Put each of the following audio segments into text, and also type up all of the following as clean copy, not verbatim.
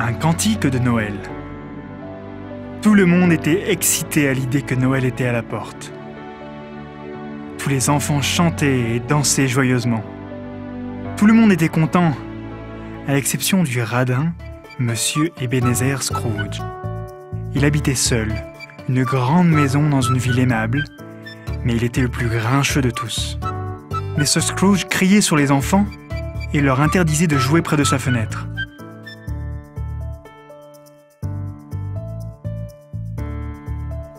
Un cantique de Noël. Tout le monde était excité à l'idée que Noël était à la porte. Tous les enfants chantaient et dansaient joyeusement. Tout le monde était content, à l'exception du radin, Monsieur Ebenezer Scrooge. Il habitait seul, une grande maison dans une ville aimable, mais il était le plus grincheux de tous. Mr. Scrooge criait sur les enfants et leur interdisait de jouer près de sa fenêtre.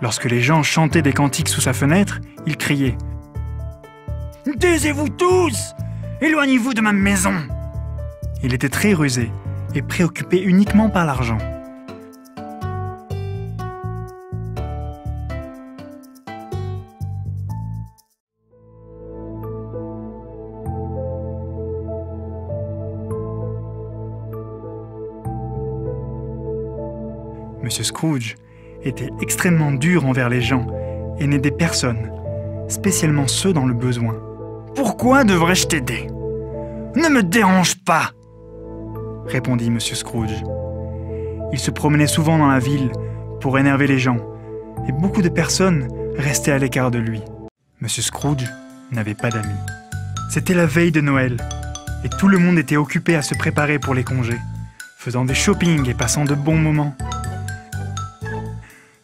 Lorsque les gens chantaient des cantiques sous sa fenêtre, il criait « Taisez-vous tous! Éloignez-vous de ma maison !» Il était très rusé et préoccupé uniquement par l'argent. Monsieur Scrooge était extrêmement dur envers les gens et n'aidait personne, spécialement ceux dans le besoin. « Pourquoi devrais-je t'aider ? Ne me dérange pas !» répondit Monsieur Scrooge. Il se promenait souvent dans la ville pour énerver les gens, et beaucoup de personnes restaient à l'écart de lui. Monsieur Scrooge n'avait pas d'amis. C'était la veille de Noël, et tout le monde était occupé à se préparer pour les congés, faisant des shopping et passant de bons moments.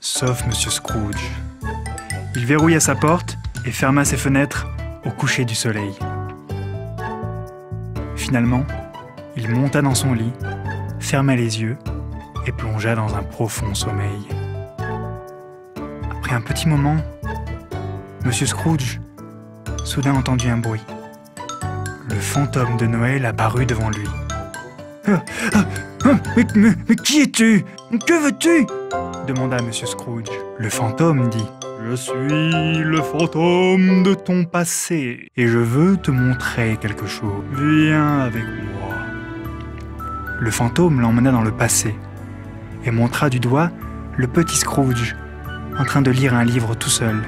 Sauf Monsieur Scrooge. Il verrouilla sa porte et ferma ses fenêtres au coucher du soleil. Finalement, il monta dans son lit, ferma les yeux et plongea dans un profond sommeil. Après un petit moment, Monsieur Scrooge soudain entendit un bruit. Le fantôme de Noël apparut devant lui. Mais qui es-tu? Que veux-tu? Demanda Monsieur Scrooge. Le fantôme dit « Je suis le fantôme de ton passé et je veux te montrer quelque chose. Viens avec moi. » Le fantôme l'emmena dans le passé et montra du doigt le petit Scrooge en train de lire un livre tout seul.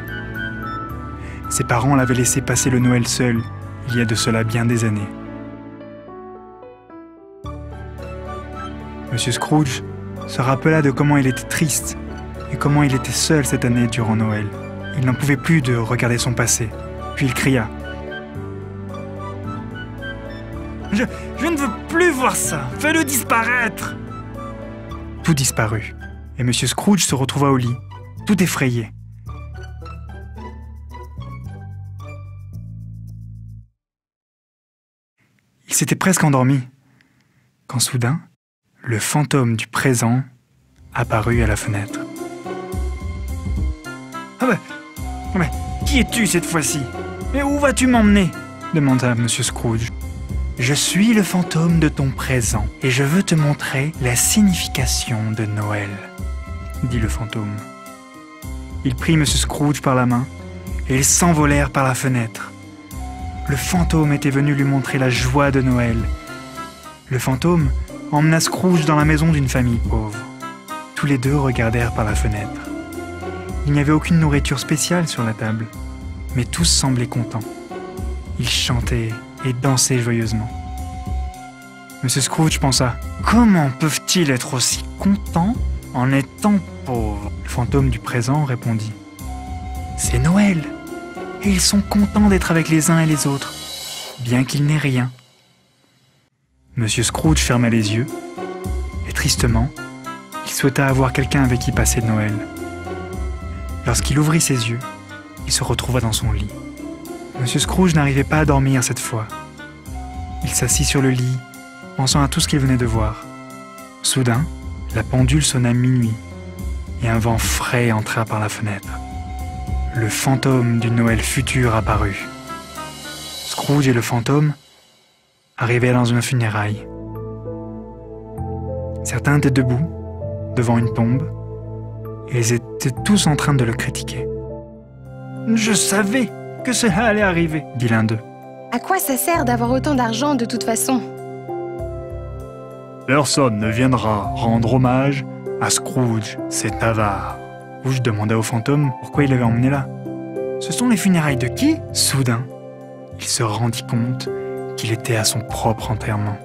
Ses parents l'avaient laissé passer le Noël seul il y a de cela bien des années. Monsieur Scrooge se rappela de comment il était triste et comment il était seul cette année durant Noël. Il n'en pouvait plus de regarder son passé. Puis il cria « Je ne veux plus voir ça! Fais-le disparaître !» Tout disparut, et Monsieur Scrooge se retrouva au lit, tout effrayé. Il s'était presque endormi, quand soudain, le fantôme du présent apparut à la fenêtre. « Ah mais qui es-tu cette fois-ci? Et où vas-tu m'emmener ?» demanda Monsieur Scrooge. « Je suis le fantôme de ton présent et je veux te montrer la signification de Noël, » dit le fantôme. Il prit Monsieur Scrooge par la main et ils s'envolèrent par la fenêtre. Le fantôme était venu lui montrer la joie de Noël. Le fantôme emmena Scrooge dans la maison d'une famille pauvre. Tous les deux regardèrent par la fenêtre. Il n'y avait aucune nourriture spéciale sur la table, mais tous semblaient contents. Ils chantaient et dansaient joyeusement. Monsieur Scrooge pensa « Comment peuvent-ils être aussi contents en étant pauvres ?» Le fantôme du présent répondit « C'est Noël, et ils sont contents d'être avec les uns et les autres, bien qu'il n'aient rien. » Monsieur Scrooge ferma les yeux, et tristement, il souhaita avoir quelqu'un avec qui passer Noël. Lorsqu'il ouvrit ses yeux, il se retrouva dans son lit. Monsieur Scrooge n'arrivait pas à dormir cette fois. Il s'assit sur le lit, pensant à tout ce qu'il venait de voir. Soudain, la pendule sonna minuit, et un vent frais entra par la fenêtre. Le fantôme du Noël futur apparut. Scrooge et le fantôme arrivèrent dans une funéraille. Certains étaient debout, devant une tombe, et ils étaient tous en train de le critiquer. « Je savais que cela allait arriver, » dit l'un d'eux. « À quoi ça sert d'avoir autant d'argent de toute façon ?»« Personne ne viendra rendre hommage à Scrooge, cet avare. » Scrooge demanda au fantôme pourquoi il l'avait emmené là. « Ce sont les funérailles de qui ?» Soudain, il se rendit compte qu'il était à son propre enterrement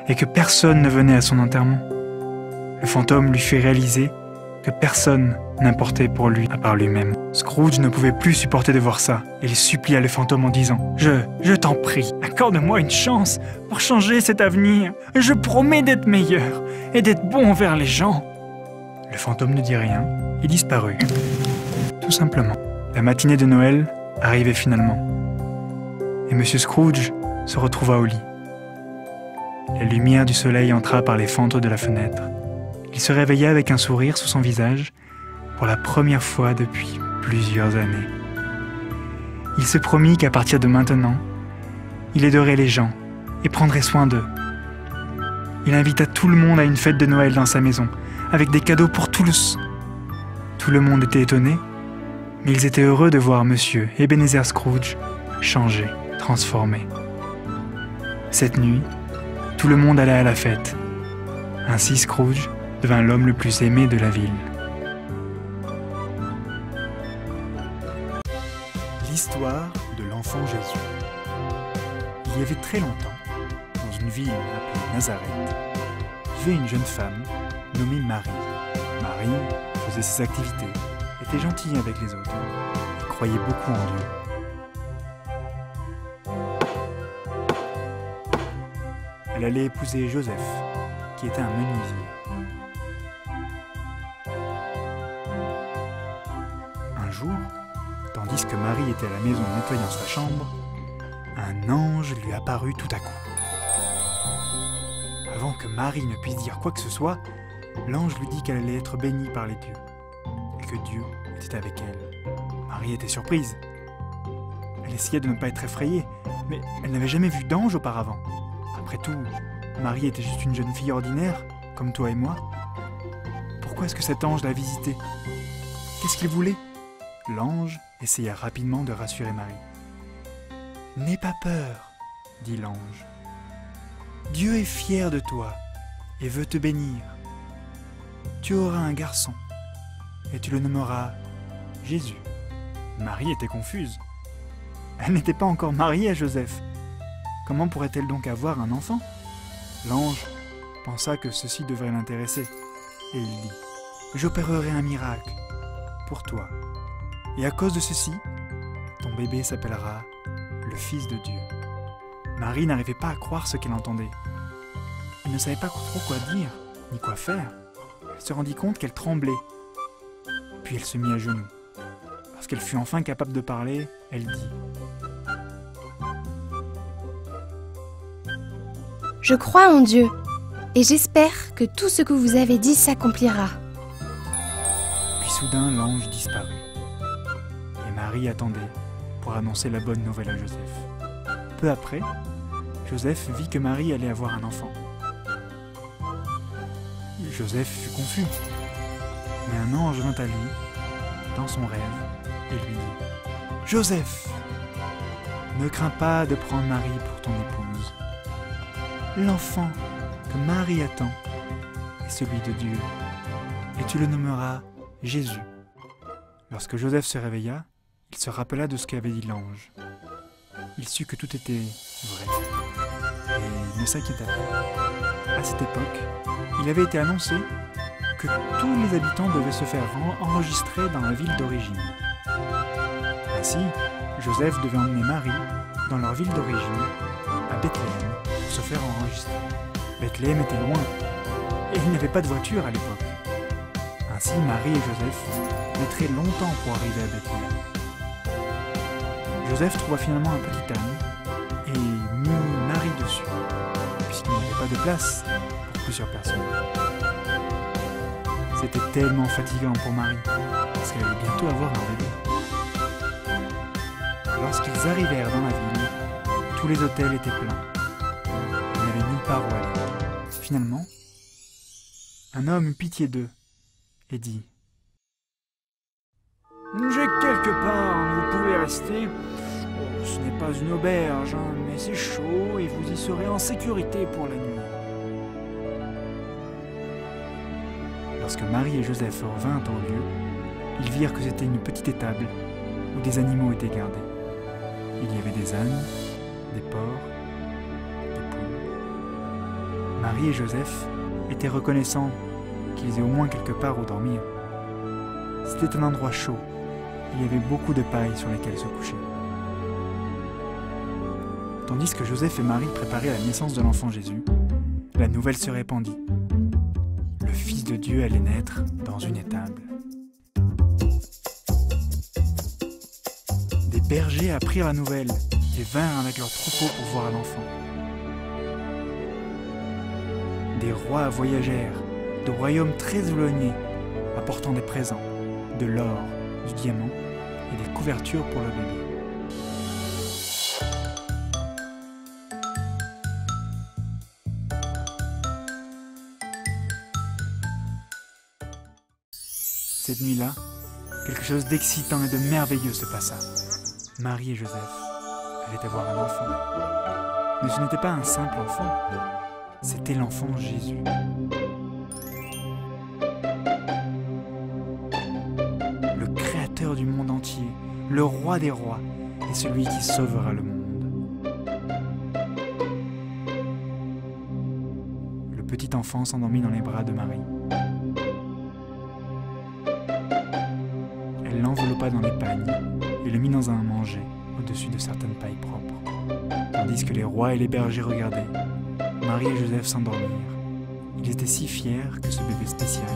et que personne ne venait à son enterrement. Le fantôme lui fit réaliser que personne n'importait pour lui à part lui-même. Scrooge ne pouvait plus supporter de voir ça, et il supplia le fantôme en disant « Je t'en prie, accorde-moi une chance pour changer cet avenir. Je promets d'être meilleur et d'être bon envers les gens. » Le fantôme ne dit rien et disparut. Tout simplement. La matinée de Noël arrivait finalement, et M. Scrooge se retrouva au lit. La lumière du soleil entra par les fentes de la fenêtre. Il se réveilla avec un sourire sur son visage pour la première fois depuis plusieurs années. Il se promit qu'à partir de maintenant, il aiderait les gens et prendrait soin d'eux. Il invita tout le monde à une fête de Noël dans sa maison, avec des cadeaux pour tous. Tout le monde était étonné, mais ils étaient heureux de voir Monsieur Ebenezer Scrooge changé, transformé. Cette nuit, tout le monde allait à la fête. Ainsi Scrooge devint l'homme le plus aimé de la ville. L'histoire de l'enfant Jésus. Il y avait très longtemps, dans une ville appelée Nazareth, vivait une jeune femme nommée Marie. Marie faisait ses activités, était gentille avec les autres et croyait beaucoup en Dieu. Elle allait épouser Joseph, qui était un menuisier. Un jour, tandis que Marie était à la maison nettoyant sa chambre, un ange lui apparut tout à coup. Avant que Marie ne puisse dire quoi que ce soit, l'ange lui dit qu'elle allait être bénie par les dieux, et que Dieu était avec elle. Marie était surprise. Elle essayait de ne pas être effrayée, mais elle n'avait jamais vu d'ange auparavant. Après tout, Marie était juste une jeune fille ordinaire, comme toi et moi. Pourquoi est-ce que cet ange l'a visitée? Qu'est-ce qu'il voulait? L'ange essaya rapidement de rassurer Marie. « N'aie pas peur, dit l'ange. Dieu est fier de toi et veut te bénir. Tu auras un garçon et tu le nommeras Jésus. » Marie était confuse. Elle n'était pas encore mariée à Joseph. Comment pourrait-elle donc avoir un enfant? L'ange pensa que ceci devrait l'intéresser et il dit « J'opérerai un miracle pour toi. Et à cause de ceci, ton bébé s'appellera le Fils de Dieu. » Marie n'arrivait pas à croire ce qu'elle entendait. Elle ne savait pas trop quoi dire, ni quoi faire. Elle se rendit compte qu'elle tremblait. Puis elle se mit à genoux. Lorsqu'elle fut enfin capable de parler, elle dit « Je crois en Dieu, et j'espère que tout ce que vous avez dit s'accomplira. » Puis soudain, l'ange disparut. Et Marie attendait pour annoncer la bonne nouvelle à Joseph. Peu après, Joseph vit que Marie allait avoir un enfant. Joseph fut confus, mais un ange vint à lui, dans son rêve, et lui dit « Joseph, ne crains pas de prendre Marie pour ton épouse. L'enfant que Marie attend est celui de Dieu, et tu le nommeras Jésus. » Lorsque Joseph se réveilla, il se rappela de ce qu'avait dit l'ange. Il sut que tout était vrai, et il ne s'inquiéta pas. À cette époque, il avait été annoncé que tous les habitants devaient se faire enregistrer dans la ville d'origine. Ainsi, Joseph devait emmener Marie dans leur ville d'origine, à Bethléem, pour se faire enregistrer. Bethléem était loin, et il n'y avait pas de voiture à l'époque. Ainsi, Marie et Joseph mettraient longtemps pour arriver à Bethléem. Joseph trouva finalement un petit âne et mit Marie dessus, puisqu'il n'y avait pas de place pour plusieurs personnes. C'était tellement fatigant pour Marie, parce qu'elle allait bientôt avoir un bébé. Lorsqu'ils arrivèrent dans la ville, tous les hôtels étaient pleins. Il n'y avait nulle part où aller. Finalement, un homme eut pitié d'eux et dit « J'ai quelque part, vous pouvez rester. Oh, ce n'est pas une auberge, hein, mais c'est chaud et vous y serez en sécurité pour la nuit. » Lorsque Marie et Joseph revinrent au lieu, ils virent que c'était une petite étable où des animaux étaient gardés. Il y avait des ânes, des porcs, des poules. Marie et Joseph étaient reconnaissants qu'ils aient au moins quelque part où dormir. C'était un endroit chaud. Il y avait beaucoup de paille sur lesquelles se coucher. Tandis que Joseph et Marie préparaient la naissance de l'enfant Jésus, la nouvelle se répandit. Le Fils de Dieu allait naître dans une étable. Des bergers apprirent la nouvelle et vinrent avec leurs troupeaux pour voir l'enfant. Des rois voyagèrent de royaumes très éloignés, apportant des présents, de l'or, du diamant et des couvertures pour le bébé. Cette nuit-là, quelque chose d'excitant et de merveilleux se passa. Marie et Joseph allaient avoir un enfant. Mais ce n'était pas un simple enfant, c'était l'enfant Jésus. Le créateur du monde entier, le roi des rois et celui qui sauvera le monde. Le petit enfant s'endormit dans les bras de Marie. Elle l'enveloppa dans les pagnes et le mit dans un manger au-dessus de certaines pailles propres. Tandis que les rois et les bergers regardaient, Marie et Joseph s'endormirent. Ils étaient si fiers que ce bébé spécial